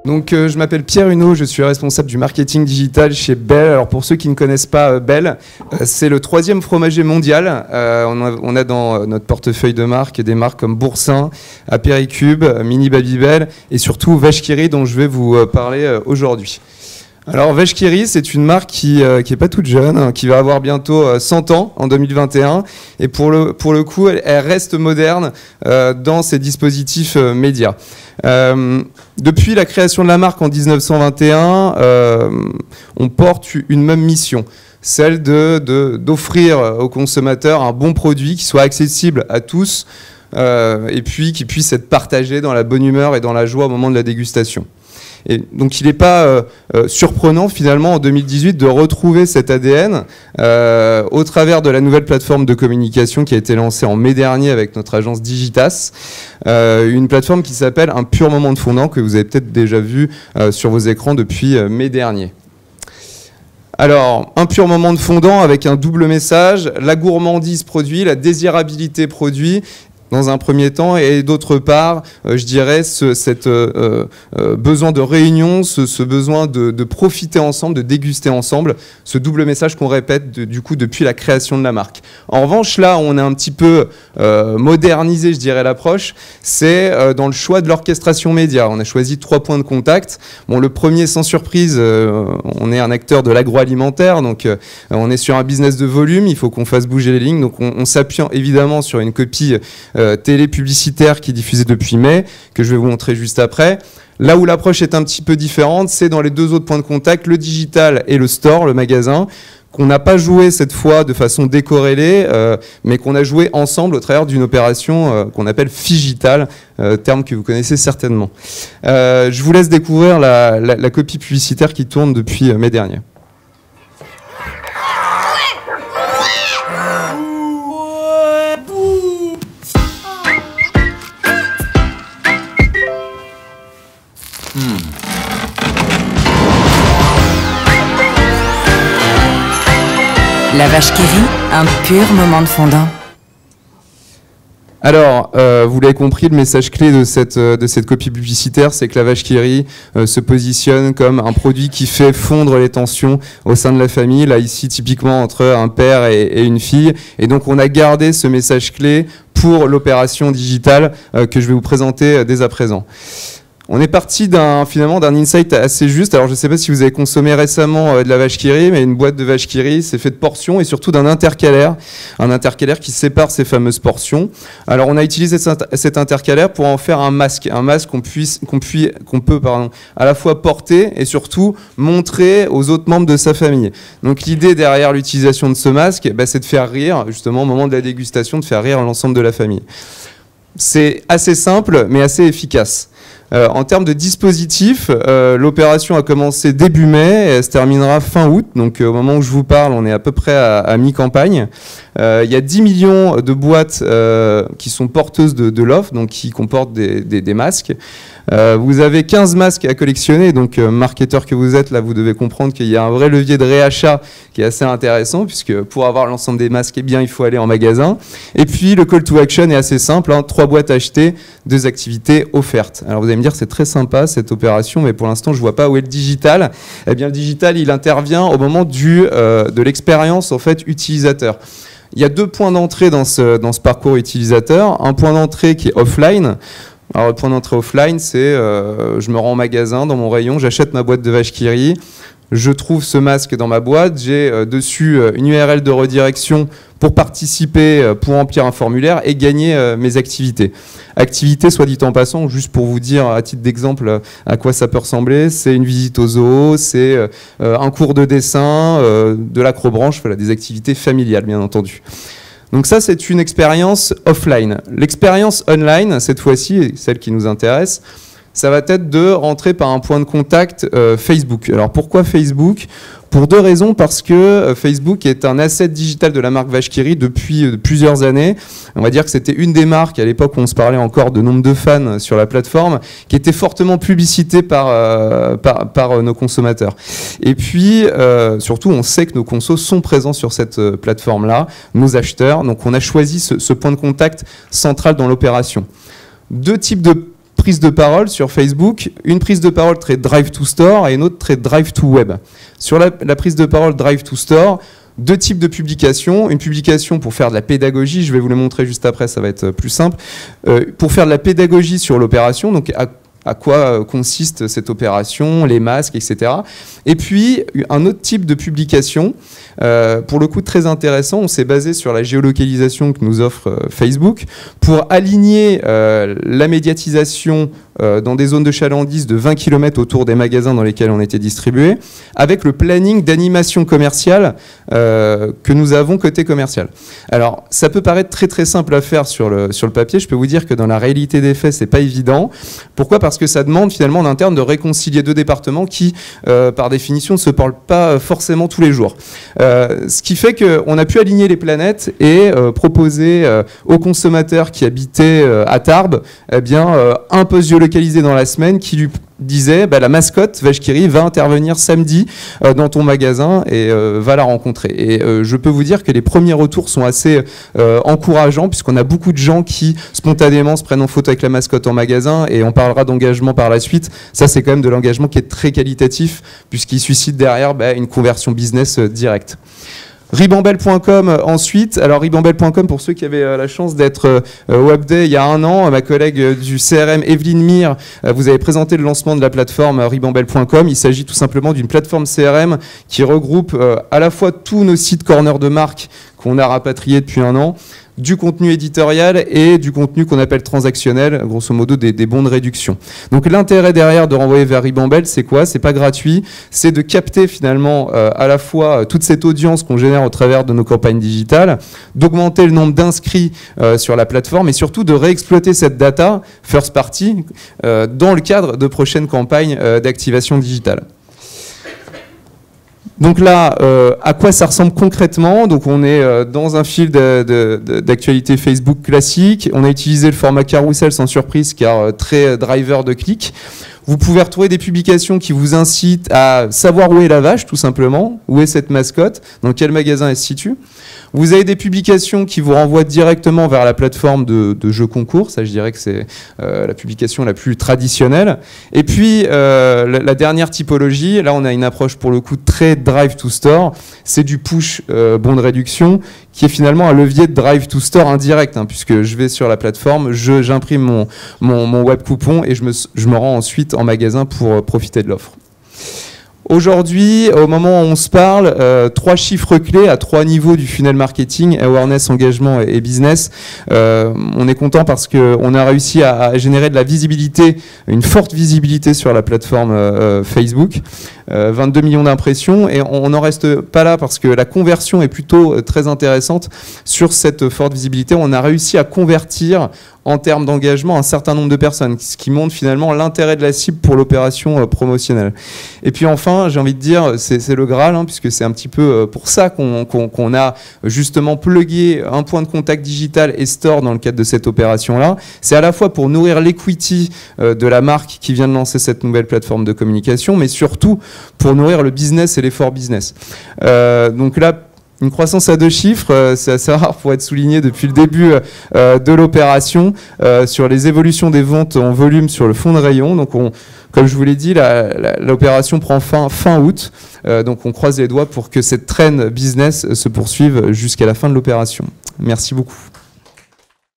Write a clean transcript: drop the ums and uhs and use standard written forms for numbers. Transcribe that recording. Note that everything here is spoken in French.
Donc je m'appelle Pierre Huneau, je suis responsable du marketing digital chez Bel. Alors pour ceux qui ne connaissent pas Bel, c'est le 3e fromager mondial. On a dans notre portefeuille de marques des marques comme Boursin, Apéricube, Mini Babybel et surtout Vache qui rit dont je vais vous parler aujourd'hui. Alors Vache qui rit, c'est une marque qui est pas toute jeune, qui va avoir bientôt 100 ans en 2021 et pour le coup elle reste moderne dans ses dispositifs médias. Depuis la création de la marque en 1921, on porte une même mission, celle d'offrir aux consommateurs un bon produit qui soit accessible à tous et puis qui puisse être partagé dans la bonne humeur et dans la joie au moment de la dégustation. Et donc il n'est pas surprenant finalement en 2018 de retrouver cet ADN au travers de la nouvelle plateforme de communication qui a été lancée en mai dernier avec notre agence Digitas, une plateforme qui s'appelle Un pur moment de fondant que vous avez peut-être déjà vu sur vos écrans depuis mai dernier. Alors, un pur moment de fondant avec un double message, la gourmandise produit, la désirabilité produit, dans un premier temps, et d'autre part, je dirais, cet besoin de réunion, ce besoin de profiter ensemble, de déguster ensemble, ce double message qu'on répète du coup depuis la création de la marque. En revanche, là, on a un petit peu modernisé, je dirais, l'approche, c'est dans le choix de l'orchestration média. On a choisi 3 points de contact. Bon, le premier, sans surprise, on est un acteur de l'agroalimentaire, donc on est sur un business de volume, il faut qu'on fasse bouger les lignes, donc on s'appuie évidemment sur une copie télé publicitaire qui est diffusée depuis mai, que je vais vous montrer juste après. Là où l'approche est un petit peu différente, c'est dans les 2 autres points de contact, le digital et le store, le magasin, qu'on n'a pas joué cette fois de façon décorrélée, mais qu'on a joué ensemble au travers d'une opération qu'on appelle Figital, terme que vous connaissez certainement. Je vous laisse découvrir la copie publicitaire qui tourne depuis mai dernier. La vache qui rit, un pur moment de fondant. Alors, vous l'avez compris, le message clé de cette copie publicitaire, c'est que la vache qui rit se positionne comme un produit qui fait fondre les tensions au sein de la famille, là ici typiquement entre un père et une fille. Et donc on a gardé ce message clé pour l'opération digitale que je vais vous présenter dès à présent. On est parti finalement d'un insight assez juste. Alors je ne sais pas si vous avez consommé récemment de la vache qui rit, mais une boîte de vache qui rit, c'est fait de portions et surtout d'un intercalaire. Un intercalaire qui sépare ces fameuses portions. Alors on a utilisé cet intercalaire pour en faire un masque qu'on peut à la fois porter et surtout montrer aux autres membres de sa famille. Donc l'idée derrière l'utilisation de ce masque, c'est de faire rire, justement au moment de la dégustation, de faire rire l'ensemble de la famille. C'est assez simple mais assez efficace. En termes de dispositif, l'opération a commencé début mai et elle se terminera fin août. Donc au moment où je vous parle, on est à peu près à mi-campagne. Il y a 10 millions de boîtes qui sont porteuses de l'offre, donc qui comportent des masques. Vous avez 15 masques à collectionner, donc marketeur que vous êtes, là vous devez comprendre qu'il y a un vrai levier de réachat qui est assez intéressant, puisque pour avoir l'ensemble des masques, eh bien, il faut aller en magasin. Et puis le call to action est assez simple, 3 boîtes achetées, 2 activités offertes. Alors vous allez me dire c'est très sympa cette opération, mais pour l'instant je ne vois pas où est le digital. Eh bien le digital il intervient au moment de l'expérience en fait utilisateur. Il y a 2 points d'entrée dans ce parcours utilisateur. Un point d'entrée qui est offline. Alors le point d'entrée offline, c'est je me rends au magasin, dans mon rayon, j'achète ma boîte de vache qui rit, je trouve ce masque dans ma boîte, j'ai dessus une URL de redirection pour participer, pour remplir un formulaire et gagner mes activités. Activités, soit dit en passant, juste pour vous dire à titre d'exemple à quoi ça peut ressembler, c'est une visite au zoo, c'est un cours de dessin, de l'acrobranche, voilà, des activités familiales bien entendu. Donc ça, c'est une expérience offline. L'expérience online, cette fois-ci, celle qui nous intéresse, ça va être de rentrer par un point de contact Facebook. Alors pourquoi Facebook ? Pour deux raisons, parce que Facebook est un asset digital de la marque Vache qui rit depuis plusieurs années. On va dire que c'était une des marques, à l'époque où on se parlait encore de nombre de fans sur la plateforme, qui était fortement publicitée par nos consommateurs. Et puis, surtout, on sait que nos consos sont présents sur cette plateforme-là, nos acheteurs. Donc on a choisi ce point de contact central dans l'opération. Deux types de prise de parole sur Facebook, une prise de parole très drive to store et une autre très drive to web. Sur la prise de parole drive to store, deux types de publications. Une publication pour faire de la pédagogie, je vais vous le montrer juste après, ça va être plus simple. Pour faire de la pédagogie sur l'opération, donc à quoi consiste cette opération, les masques, etc. Et puis, un autre type de publication, pour le coup très intéressant, on s'est basé sur la géolocalisation que nous offre Facebook pour aligner la médiatisation dans des zones de chalandise de 20 km autour des magasins dans lesquels on était distribué, avec le planning d'animation commerciale que nous avons côté commercial. Alors, ça peut paraître très très simple à faire sur le papier, je peux vous dire que dans la réalité des faits, c'est pas évident. Pourquoi ? Parce que ça demande finalement en interne de réconcilier deux départements qui, par définition, ne se parlent pas forcément tous les jours. Ce qui fait qu'on a pu aligner les planètes et proposer aux consommateurs qui habitaient à Tarbes un poste géolocalisé dans la semaine qui lui disait la mascotte Vache qui rit va intervenir samedi dans ton magasin et va la rencontrer. Et je peux vous dire que les premiers retours sont assez encourageants puisqu'on a beaucoup de gens qui spontanément se prennent en photo avec la mascotte en magasin et on parlera d'engagement par la suite. Ça c'est quand même de l'engagement qui est très qualitatif puisqu'il suscite derrière une conversion business directe. Ribambelle.com ensuite. Alors Ribambelle.com, pour ceux qui avaient la chance d'être au Upday il y a un an, ma collègue du CRM Evelyne Mir vous avez présenté le lancement de la plateforme Ribambelle.com. Il s'agit tout simplement d'une plateforme CRM qui regroupe à la fois tous nos sites corner de marque qu'on a rapatriés depuis un an, du contenu éditorial et du contenu qu'on appelle transactionnel, grosso modo des bons de réduction. Donc l'intérêt derrière de renvoyer vers Ribambelle, c'est quoi ? C'est pas gratuit, c'est de capter finalement à la fois toute cette audience qu'on génère au travers de nos campagnes digitales, d'augmenter le nombre d'inscrits sur la plateforme et surtout de réexploiter cette data first party dans le cadre de prochaines campagnes d'activation digitale. Donc là, à quoi ça ressemble concrètement ? Donc on est dans un fil d'actualité Facebook classique. On a utilisé le format carousel sans surprise car très driver de clics. Vous pouvez retrouver des publications qui vous incitent à savoir où est la vache, tout simplement, où est cette mascotte, dans quel magasin elle se situe. Vous avez des publications qui vous renvoient directement vers la plateforme de jeux concours. Ça, je dirais que c'est la publication la plus traditionnelle. Et puis, la dernière typologie, là, on a une approche pour le coup très drive to store. C'est du push bon de réduction qui est finalement un levier de drive to store indirect, puisque je vais sur la plateforme, j'imprime mon web coupon et je me rends ensuite en magasin pour profiter de l'offre. Aujourd'hui, au moment où on se parle, 3 chiffres clés à 3 niveaux du funnel marketing, awareness, engagement et business. On est content parce qu'on a réussi à générer de la visibilité, une forte visibilité sur la plateforme Facebook. 22 millions d'impressions et on n'en reste pas là parce que la conversion est plutôt très intéressante sur cette forte visibilité. On a réussi à convertir en termes d'engagement un certain nombre de personnes, ce qui montre finalement l'intérêt de la cible pour l'opération promotionnelle. Et puis enfin, j'ai envie de dire, c'est le Graal, puisque c'est un petit peu pour ça qu'on a justement plugué un point de contact digital et store dans le cadre de cette opération-là. C'est à la fois pour nourrir l'equity de la marque qui vient de lancer cette nouvelle plateforme de communication, mais surtout pour nourrir le business et l'effort business. Donc là, une croissance à 2 chiffres, c'est assez rare pour être souligné depuis le début de l'opération sur les évolutions des ventes en volume sur le fond de rayon. Donc comme je vous l'ai dit, l'opération prend fin août. Donc on croise les doigts pour que cette traîne business se poursuive jusqu'à la fin de l'opération. Merci beaucoup.